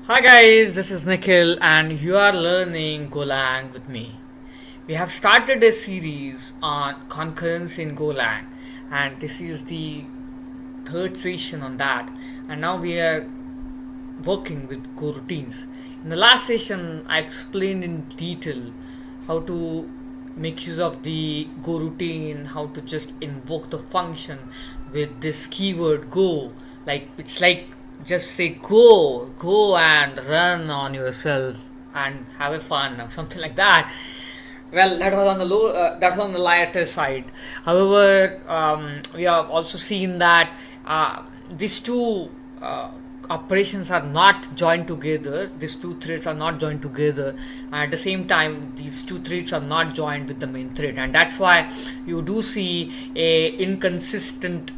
Hi guys, this is Nikhil and you are learning Golang with me. We have started a series on concurrency in Golang and this is the third session on that, and now we are working with GoRoutines. In the last session I explained in detail how to make use of the goroutine, how to just invoke the function with this keyword go. Like it's like just say go and run on yourself and have a fun or something like that. Well, that was on the that was on the lighter side. However, we have also seen that these two operations are not joined together. These two threads are not joined together, and at the same time these two threads are not joined with the main thread, and that's why you do see a inconsistent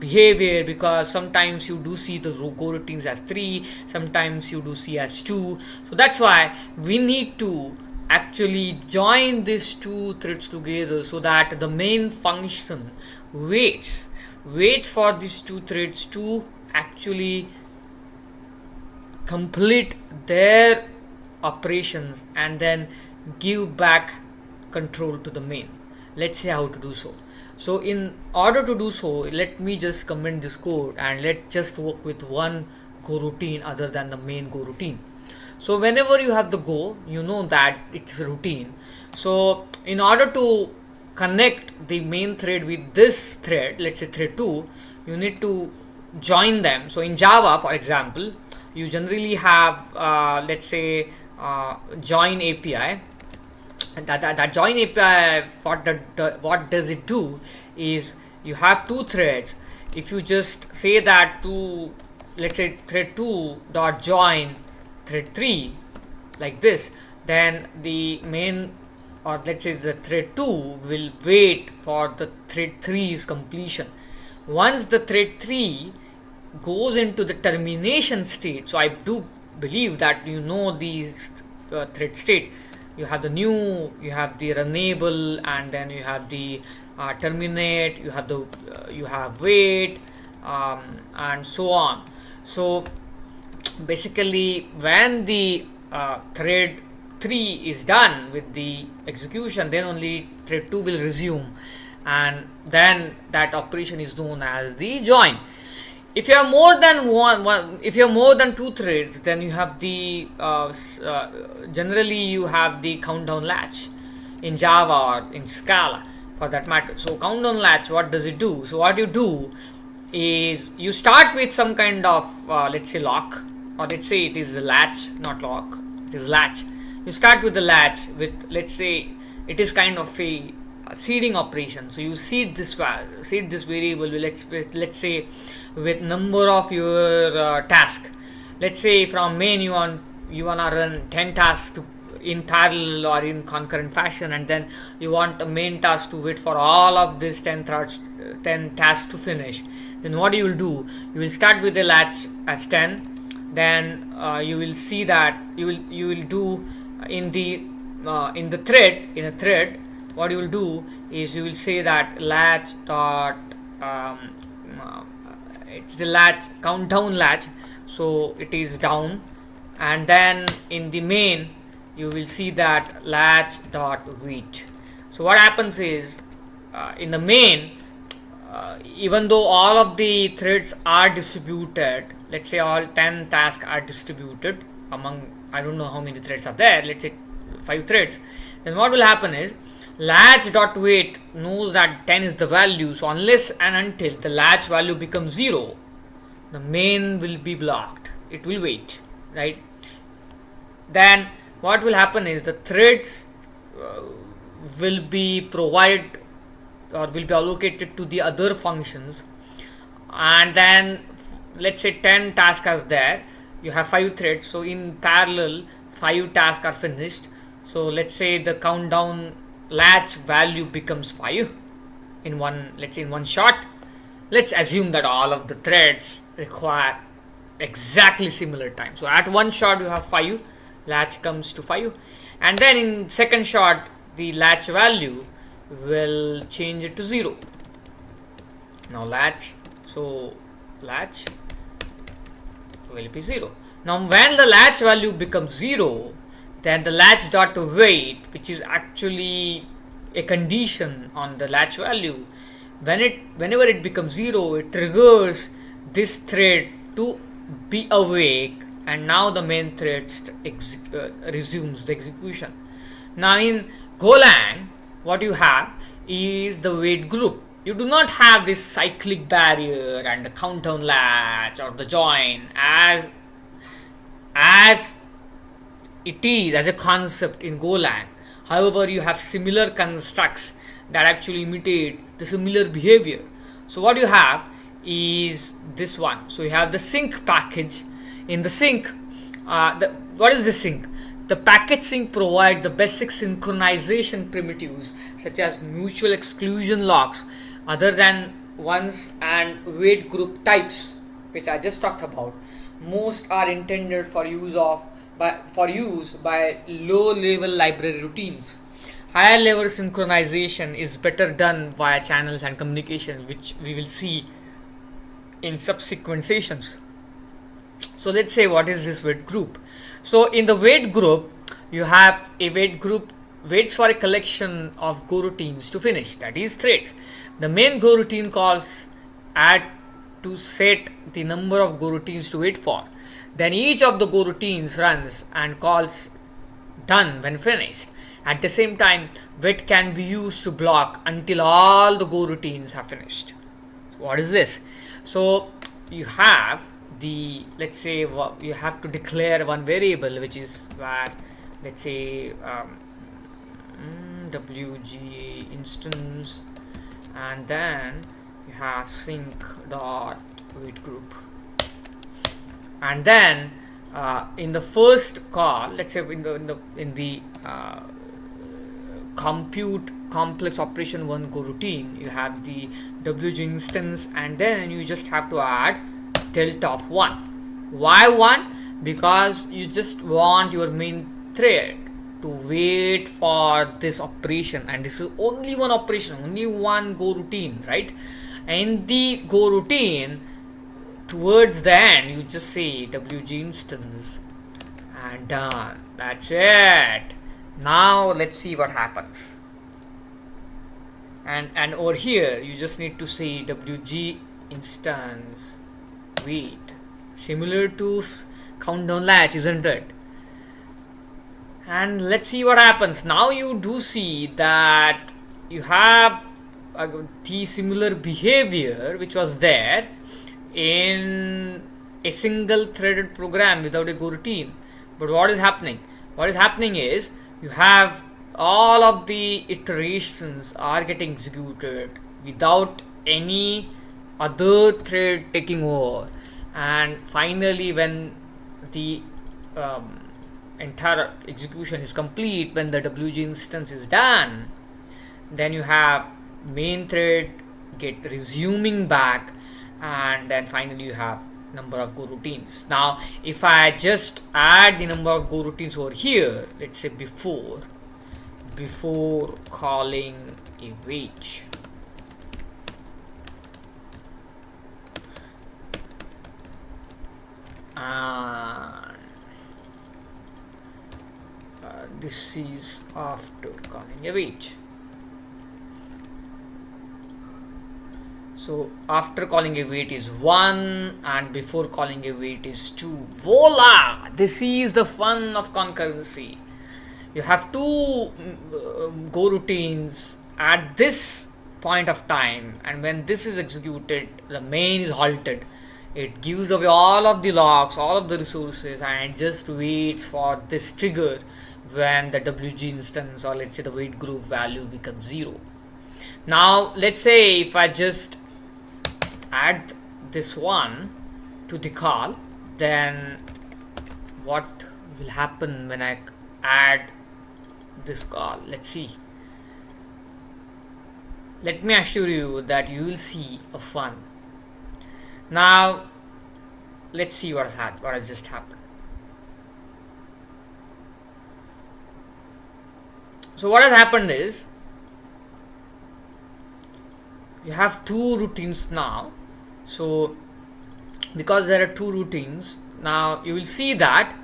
behavior, because sometimes you do see the coroutines as 3, sometimes you do see as 2. So that's why we need to actually join these two threads together so that the main function waits for these two threads to actually complete their operations and then give back control to the main. Let's see how to do so. So in order to do so, let me just comment this code and let's just work with one goroutine other than the main goroutine. So whenever you have the go, you know that it's a routine. So in order to connect the main thread with this thread, let's say thread 2, you need to join them. So in Java, for example, you generally have let's say join API. And that join API, what does it do is you have two threads. If you just say that to, let's say, thread 2 dot join thread 3 like this, then the main, or let's say the thread 2 will wait for the thread 3's completion. Once the thread 3 goes into the termination state, so I do believe that you know these thread state. You have the new, you have the runnable, and then you have the terminate, you have the you have wait, and so on. So basically when the thread 3 is done with the execution, then only thread 2 will resume, and then that operation is known as the join. If you have more than if you have more than two threads, then you have the generally you have the countdown latch in Java or in Scala for that matter. So countdown latch, what does it do? So what you do is you start with some kind of let's say lock, or let's say it is a latch, not lock, it is latch. You start with the latch with, let's say it is kind of a seeding operation. So you seed this variable with, let's say with number of your task. Let's say from main you want to run 10 tasks in parallel or in concurrent fashion, and then you want a main task to wait for all of this 10 tasks to finish. Then what you will do, you will start with the latch as 10, then you will see that you will do in a thread. What you will do is you will say that latch dot it's the latch, countdown latch, so it is down, and then in the main you will see that latch dot wait. So what happens is in the main, even though all of the threads are distributed, let's say all 10 tasks are distributed among, I don't know how many threads are there, let's say 5 threads, then what will happen is latch dot wait knows that 10 is the value. So unless and until the latch value becomes 0, the main will be blocked, it will wait, right? Then what will happen is the threads will be provided or will be allocated to the other functions, and then let's say 10 tasks are there, you have 5 threads, so in parallel 5 tasks are finished. So let's say the countdown latch value becomes 5 in one, let's say in one shot. Let's assume that all of the threads require exactly similar time. So at one shot you have 5, latch comes to 5, and then in second shot the latch value will change it to 0. Now latch, so latch will be 0. Now when the latch value becomes 0, then the latch dot wait, which is actually a condition on the latch value, whenever it becomes 0, it triggers this thread to be awake, and now the main thread resumes the execution. Now in Golang, what you have is the wait group. You do not have this cyclic barrier and the countdown latch or the join as it is as a concept in Golang. However, you have similar constructs that actually imitate the similar behavior. So what you have is this one. So you have the sync package. In the sync, what is the sync? The package sync provides the basic synchronization primitives such as mutual exclusion locks, other than ones, and wait group types, which I just talked about. Most are intended for use by low level library routines. Higher level synchronization is better done via channels and communications, which we will see in subsequent sessions. So let's say, what is this wait group? So in the wait group, you have a wait group waits for a collection of goroutines to finish, that is threads. The main goroutine calls add to set the number of goroutines to wait for. Then each of the goroutines runs and calls done when finished. At the same time, wait can be used to block until all the goroutines are finished. So what is this? So you have let's say you have to declare one variable, which is where, let's say, wg instance, and then you have sync dot wait group, and then in the first call, let's say in the compute complex operation 1 goroutine, you have the wg instance, and then you just have to add delta of 1. Why 1? Because you just want your main thread to wait for this operation, and this is only one operation, only one goroutine, right? And the goroutine, towards the end, you just say wg instance and done. That's it. Now let's see what happens. And over here you just need to say wg instance wait, similar to countdown latch, isn't it? And let's see what happens. Now you do see that you have the similar behavior which was there in a single threaded program without a goroutine. But what is happening? What is happening is you have all of the iterations are getting executed without any other thread taking over, and finally when the entire execution is complete, when the wg instance is done, then you have main thread get resuming back, and then finally you have number of goroutines. Now if I just add the number of goroutines over here, let's say before calling a wait, this is after calling a wait. So after calling a wait is 1, and before calling a wait is 2. Voila! This is the fun of concurrency. You have two goroutines at this point of time, and when this is executed, the main is halted. It gives away all of the locks, all of the resources, and it just waits for this trigger when the wg instance, or let's say the wait group value, becomes 0. Now let's say if I just add this one to the call, then what will happen when I add this call? Let's see. Let me assure you that you will see a fun. Now let's see what has just happened. So what has happened is you have two routines now. So because there are two routines, Now you will see that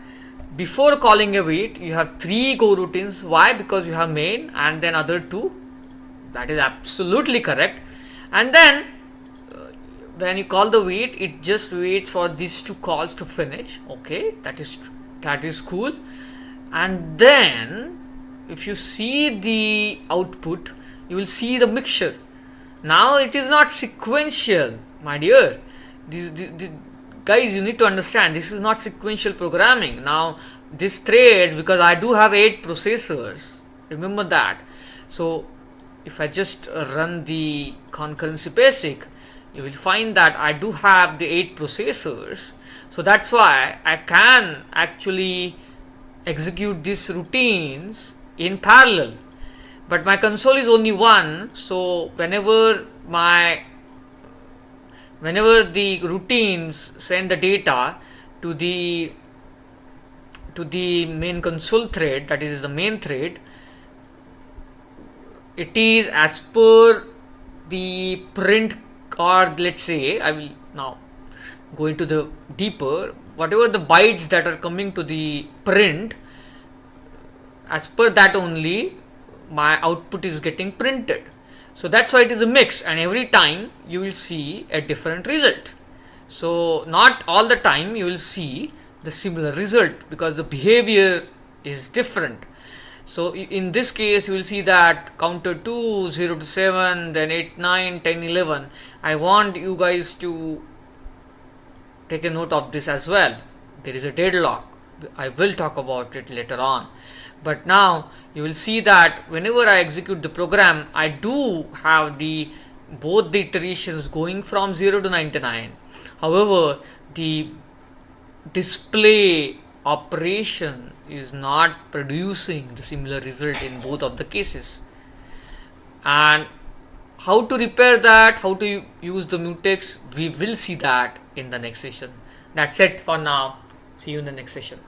before calling a wait, you have 3 go routines. Why? Because you have main and then other 2. That is absolutely correct. And then when you call the wait, it just waits for these 2 calls to finish. Okay, that is cool. And then if you see the output, you will see the mixture. Now it is not sequential, my dear. Guys, you need to understand, this is not sequential programming. Now this threads, because I do have 8 processors, remember that. So if I just run the concurrency basic, you will find that I do have the 8 processors. So that's why I can actually execute these routines in parallel. But my console is only 1, so whenever the routines send the data to the main console thread, that is the main thread, it is as per the print, or let's say I will now go into the deeper, whatever the bytes that are coming to the print, as per that only my output is getting printed. So that's why it is a mix, and every time you will see a different result. So not all the time you will see the similar result, because the behavior is different. So in this case you will see that counter 2, 0 to 7, then 8, 9, 10, 11. I want you guys to take a note of this as well. There is a deadlock. I will talk about it later on. But now you will see that whenever I execute the program, I do have both the iterations going from 0 to 99. However, the display operation is not producing the similar result in both of the cases. And how to repair that, how to use the mutex, we will see that in the next session. That's it for now. See you in the next session.